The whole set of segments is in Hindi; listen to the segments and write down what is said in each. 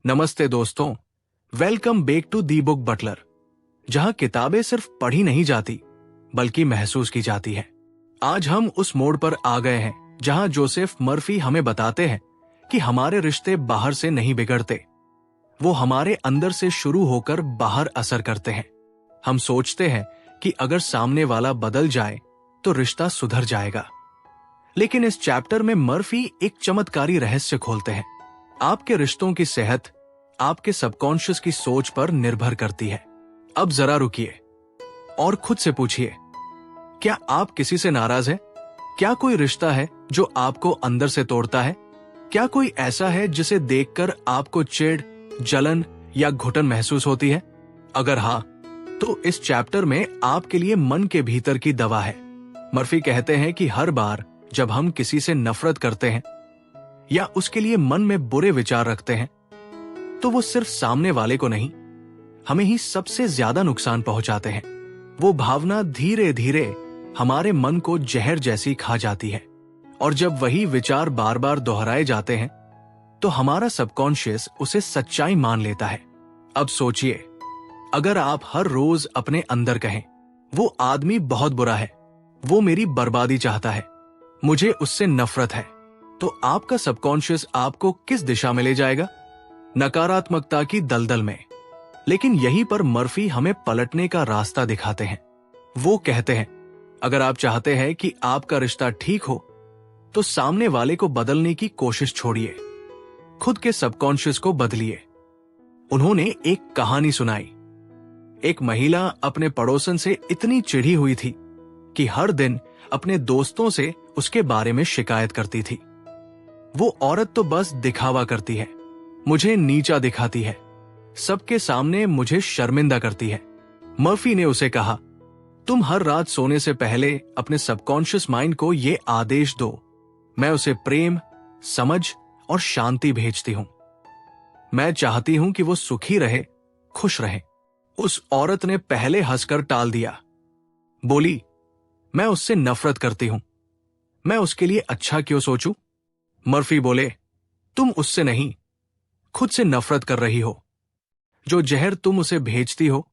नमस्ते दोस्तों, welcome back to the book butler, जहां किताबें सिर्फ पढ़ी नहीं जाती बल्कि महसूस की जाती है। आज हम उस मोड़ पर आ गए हैं जहां जोसेफ मर्फी हमें बताते हैं कि हमारे रिश्ते बाहर से नहीं बिगड़ते, वो हमारे अंदर से शुरू होकर बाहर असर करते हैं। हम सोचते हैं कि अगर सामने वाला बदल जाए तो रिश्ता सुधर जाएगा, लेकिन इस चैप्टर में मर्फी एक चमत्कारी रहस्य खोलते हैं। आपके रिश्तों की सेहत आपके सबकॉन्शियस की सोच पर निर्भर करती है। अब जरा रुकिए और खुद से पूछिए, क्या आप किसी से नाराज हैं? क्या कोई रिश्ता है जो आपको अंदर से तोड़ता है? क्या कोई ऐसा है जिसे देखकर आपको चिढ़, जलन या घुटन महसूस होती है? अगर हाँ, तो इस चैप्टर में आपके लिए मन के भीतर की दवा है। मर्फी कहते हैं कि हर बार जब हम किसी से नफरत करते हैं या उसके लिए मन में बुरे विचार रखते हैं, तो वो सिर्फ सामने वाले को नहीं, हमें ही सबसे ज्यादा नुकसान पहुंचाते हैं। वो भावना धीरे धीरे हमारे मन को जहर जैसी खा जाती है, और जब वही विचार बार बार दोहराए जाते हैं तो हमारा सबकॉन्शियस उसे सच्चाई मान लेता है। अब सोचिए, अगर आप हर रोज अपने अंदर कहें, वो आदमी बहुत बुरा है, वो मेरी बर्बादी चाहता है, मुझे उससे नफरत है, तो आपका सबकॉन्शियस आपको किस दिशा में ले जाएगा? नकारात्मकता की दलदल में। लेकिन यहीं पर मर्फी हमें पलटने का रास्ता दिखाते हैं। वो कहते हैं, अगर आप चाहते हैं कि आपका रिश्ता ठीक हो तो सामने वाले को बदलने की कोशिश छोड़िए, खुद के सबकॉन्शियस को बदलिए। उन्होंने एक कहानी सुनाई। एक महिला अपने पड़ोसन से इतनी चिढ़ी हुई थी कि हर दिन अपने दोस्तों से उसके बारे में शिकायत करती थी। वो औरत तो बस दिखावा करती है, मुझे नीचा दिखाती है, सबके सामने मुझे शर्मिंदा करती है। मर्फी ने उसे कहा, तुम हर रात सोने से पहले अपने सबकॉन्शियस माइंड को ये आदेश दो, मैं उसे प्रेम, समझ और शांति भेजती हूं। मैं चाहती हूं कि वो सुखी रहे, खुश रहे। उस औरत ने पहले हंसकर टाल दिया, बोली, मैं उससे नफरत करती हूं, मैं उसके लिए अच्छा क्यों सोचूं? मर्फी बोले, तुम उससे नहीं, खुद से नफरत कर रही हो। जो जहर तुम उसे भेजती हो,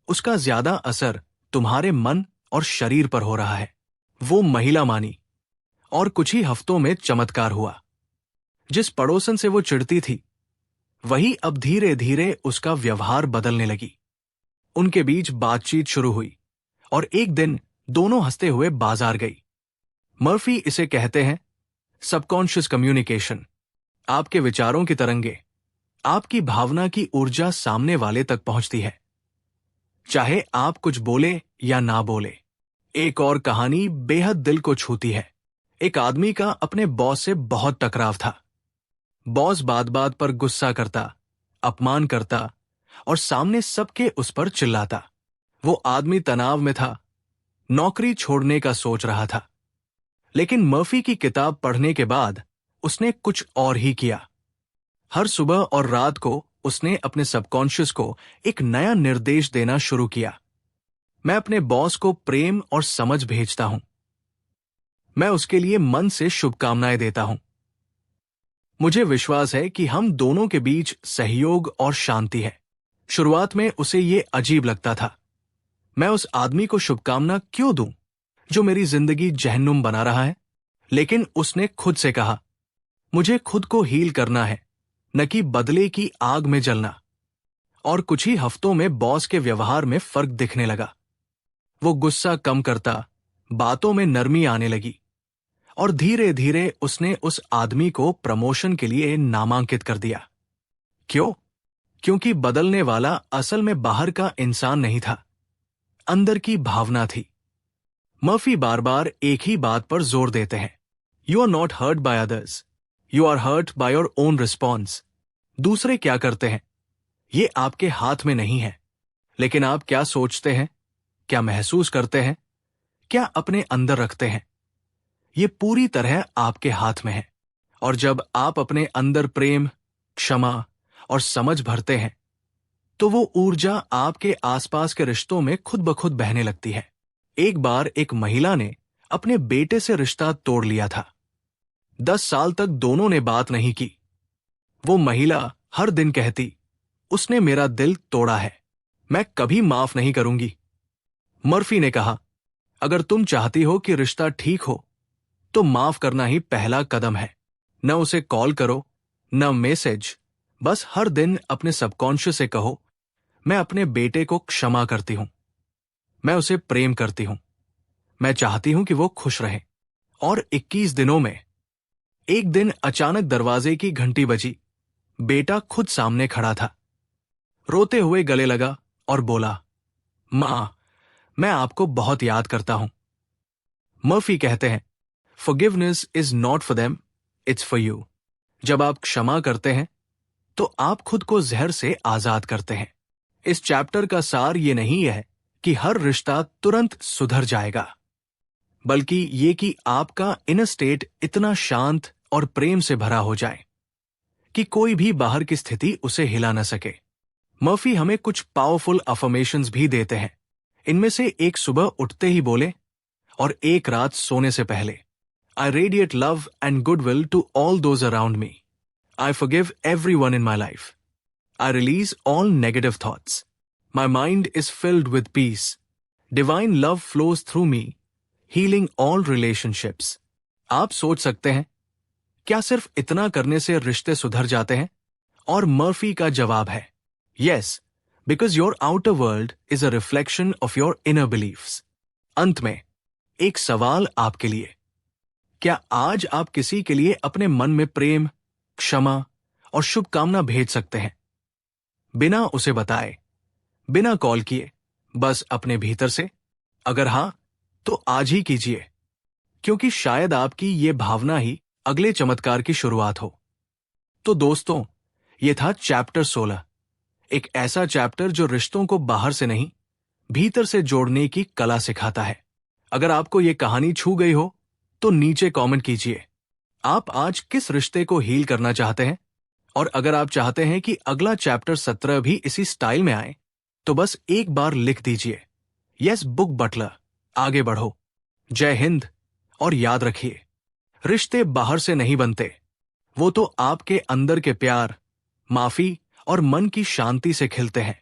उसका ज्यादा असर तुम्हारे मन और शरीर पर हो रहा है। वो महिला मानी, और कुछ ही हफ्तों में चमत्कार हुआ। जिस पड़ोसन से वो चिढ़ती थी, वही अब धीरे धीरे उसका व्यवहार बदलने लगी। उनके बीच बातचीत शुरू हुई, और एक दिन दोनों हंसते हुए बाजार गई। मर्फी इसे कहते हैं सबकॉन्शियस कम्युनिकेशन। आपके विचारों की तरंगे, आपकी भावना की ऊर्जा सामने वाले तक पहुंचती है, चाहे आप कुछ बोले या ना बोले। एक और कहानी बेहद दिल को छूती है। एक आदमी का अपने बॉस से बहुत टकराव था। बॉस बात बात पर गुस्सा करता, अपमान करता और सामने सबके उस पर चिल्लाता। वो आदमी तनाव में था, नौकरी छोड़ने का सोच रहा था। लेकिन मर्फी की किताब पढ़ने के बाद उसने कुछ और ही किया। हर सुबह और रात को उसने अपने सबकॉन्शियस को एक नया निर्देश देना शुरू किया। मैं अपने बॉस को प्रेम और समझ भेजता हूं, मैं उसके लिए मन से शुभकामनाएं देता हूं। मुझे विश्वास है कि हम दोनों के बीच सहयोग और शांति है। शुरुआत में उसे ये अजीब लगता था, मैं उस आदमी को शुभकामना क्यों दूं जो मेरी जिंदगी जहन्नुम बना रहा है? लेकिन उसने खुद से कहा, मुझे खुद को हील करना है, न कि बदले की आग में जलना। और कुछ ही हफ्तों में बॉस के व्यवहार में फर्क दिखने लगा। वो गुस्सा कम करता, बातों में नरमी आने लगी, और धीरे धीरे उसने उस आदमी को प्रमोशन के लिए नामांकित कर दिया। क्यों? क्योंकि बदलने वाला असल में बाहर का इंसान नहीं था, अंदर की भावना थी। मर्फी बार बार एक ही बात पर जोर देते हैं, you are not hurt by others, you are hurt by your own response. दूसरे क्या करते हैं, ये आपके हाथ में नहीं है, लेकिन आप क्या सोचते हैं, क्या महसूस करते हैं, क्या अपने अंदर रखते हैं, ये पूरी तरह आपके हाथ में है। और जब आप अपने अंदर प्रेम, क्षमा और समझ भरते हैं, तो वो ऊर्जा आपके आसपास के रिश्तों में खुद ब खुद बहने लगती है। एक बार एक महिला ने अपने बेटे से रिश्ता तोड़ लिया था। 10 साल तक दोनों ने बात नहीं की। वो महिला हर दिन कहती, उसने मेरा दिल तोड़ा है, मैं कभी माफ नहीं करूंगी। मर्फी ने कहा, अगर तुम चाहती हो कि रिश्ता ठीक हो तो माफ करना ही पहला कदम है। न उसे कॉल करो, न मैसेज, बस हर दिन अपने सबकॉन्शियस से कहो, मैं अपने बेटे को क्षमा करती हूं, मैं उसे प्रेम करती हूं, मैं चाहती हूं कि वो खुश रहे। और 21 दिनों में एक दिन अचानक दरवाजे की घंटी बजी। बेटा खुद सामने खड़ा था, रोते हुए गले लगा और बोला, मां, मैं आपको बहुत याद करता हूं। मर्फी कहते हैं, forgiveness is not for them, it's for you. जब आप क्षमा करते हैं तो आप खुद को जहर से आजाद करते हैं। इस चैप्टर का सार ये नहीं है कि हर रिश्ता तुरंत सुधर जाएगा, बल्कि ये कि आपका इनर स्टेट इतना शांत और प्रेम से भरा हो जाए कि कोई भी बाहर की स्थिति उसे हिला न सके। मर्फी हमें कुछ पावरफुल अफर्मेशंस भी देते हैं। इनमें से एक सुबह उठते ही बोले और एक रात सोने से पहले, I radiate love and goodwill to all those around me. I forgive everyone in my life. I release all negative thoughts. My mind is filled with peace. Divine love flows through me, healing all relationships. आप सोच सकते हैं, क्या सिर्फ इतना करने से रिश्ते सुधर जाते हैं? और मर्फी का जवाब है, yes, because your outer world is a reflection of your inner beliefs. अंत में एक सवाल आपके लिए, क्या आज आप किसी के लिए अपने मन में प्रेम, क्षमा और शुभकामना भेज सकते हैं, बिना उसे बताए, बिना कॉल किए, बस अपने भीतर से? अगर हां, तो आज ही कीजिए, क्योंकि शायद आपकी ये भावना ही अगले चमत्कार की शुरुआत हो। तो दोस्तों, ये था चैप्टर 16, एक ऐसा चैप्टर जो रिश्तों को बाहर से नहीं, भीतर से जोड़ने की कला सिखाता है। अगर आपको ये कहानी छू गई हो तो नीचे कमेंट कीजिए, आप आज किस रिश्ते को हील करना चाहते हैं? और अगर आप चाहते हैं कि अगला चैप्टर 17 भी इसी स्टाइल में आए, तो बस एक बार लिख दीजिए, यस बुक बटलर, आगे बढ़ो। जय हिंद। और याद रखिए, रिश्ते बाहर से नहीं बनते, वो तो आपके अंदर के प्यार, माफी और मन की शांति से खिलते हैं।